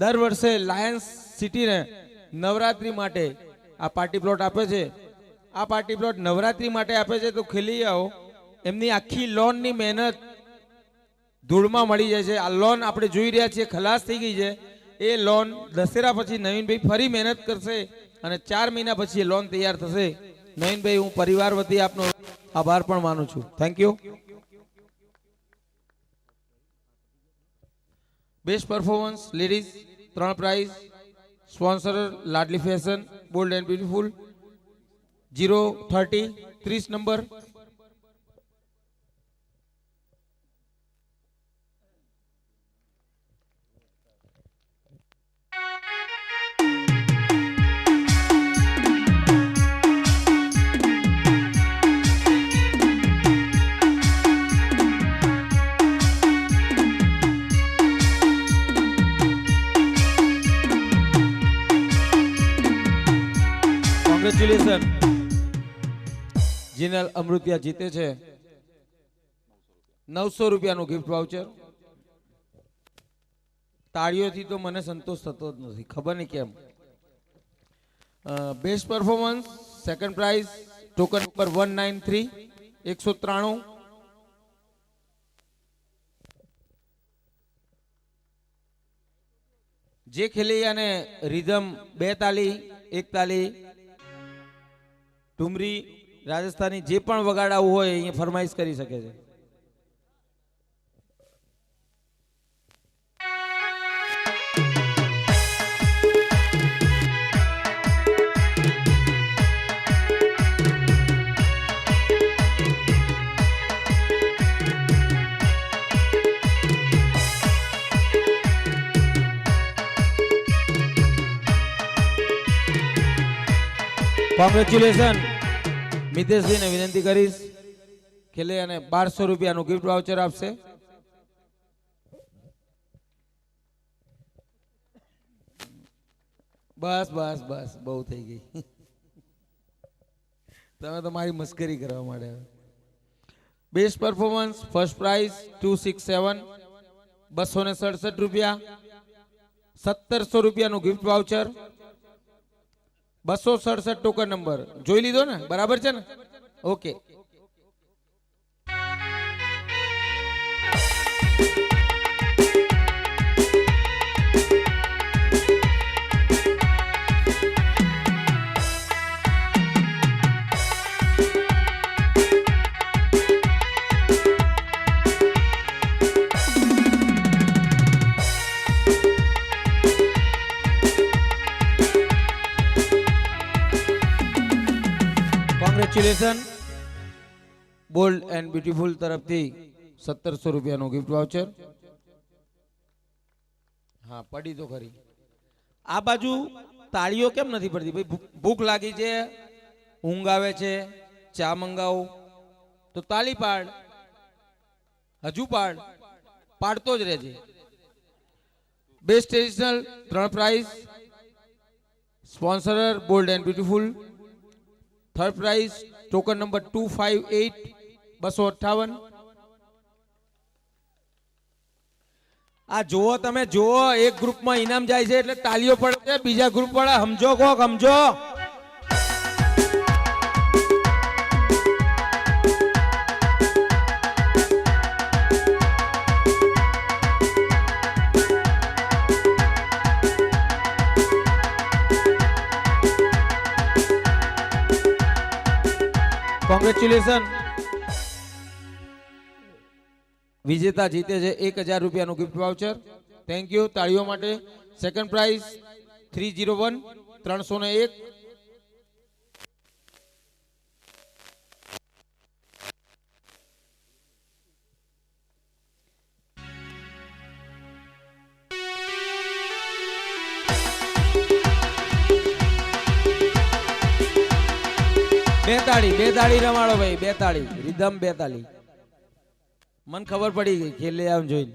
દર વર્ષે લાયન્સ સિટીને નવરાત્રી માટે આ પાર્ટી પ્લોટ આપે છે. આ પાર્ટી પ્લોટ નવરાત્રી માટે આપે છે તો ખેલૈયાઓ એમની આખી લોનની મહેનત ધૂળમાં મળી જાય છે. આ લોન આપણે જોઈ રહ્યા છીએ ખલાસ થઈ ગઈ છે. એ લોન દશેરા પછી નવીનભાઈ ફરી મહેનત કરશે અને 4 મહિના પછી એ લોન તૈયાર થશે. નવીનભાઈ, હું પરિવાર વતી આપનો આભાર પણ માનું છું. Thank you. Best performance ladies 3 prize. Sponsor Ladli fashion, bold and beautiful, 030 30 number. Congratulation. Jinal Amrutiya જીતે છે 900 રૂપિયાનું ગિફ્ટ વાઉચર. તાળીઓથી તો મને સંતોષ થતો જ નથી, ખબર નહીં કેમ. Best performance second prize token number 193 193. જે ખેલૈયાને રિધમ 2 તાલી 1 તાલી ઠુમરી રાજસ્થાની જે પણ વગાડાવું હોય અહીંયા ફરમાઈશ કરી શકે છે. કોંગ્રેચ્યુલેશન. મિતેશભાઈને વિનંતી કરીશ ખેલે અને 1200 રૂપિયાનું ગિફ્ટ વાઉચર આપશે. બસ બસ બસ બહુ થઈ ગઈ. તમે તો મારી મસ્કરી કરવા માંડે. બેસ્ટ પરફોર્મન્સ ફર્સ્ટ પ્રાઇઝ 267 267 રૂપિયા. 1700 રૂપિયાનું ગિફ્ટ વાઉચર. 267 ટોકન નંબર જોઈ લીધો ને? બરાબર છે ને? Okay. Congratulation. Bold and beautiful તરફથી 1700 રૂપિયાનું ગિફ્ટ વાઉચર. હા, પડી તો ખરી. આ બાજુ તાળીઓ કેમ નથી પડતી ભાઈ? ભૂખ લાગી છે, ઊંઘ આવે છે, ચા મંગાવો તો તાળી પાડ, હજુ પાડ, પાડતો જ રહેજે. Best traditional 3 prize. Sponsorer bold and beautiful. Third prize token number 258 258. આ જુઓ, તમે જુઓ, એક ગ્રુપમાં ઇનામ જાય છે એટલે તાલીઓ પડે છે, બીજા ગ્રુપ વાળા સમજો, કોક સમજો. કોંગ્રેચ્યુલેશન. વિજેતા જીતે છે 1000 રૂપિયાનું ગિફ્ટ વાઉચર. Thank you. તાળીઓ માટે. Second prize 301 301. બે તાળી રમાડો ભાઈ, 2 તાળી. રિધમ 2 તાળી. મને ખબર પડી ગઈ ખેલે આમ જોઈને.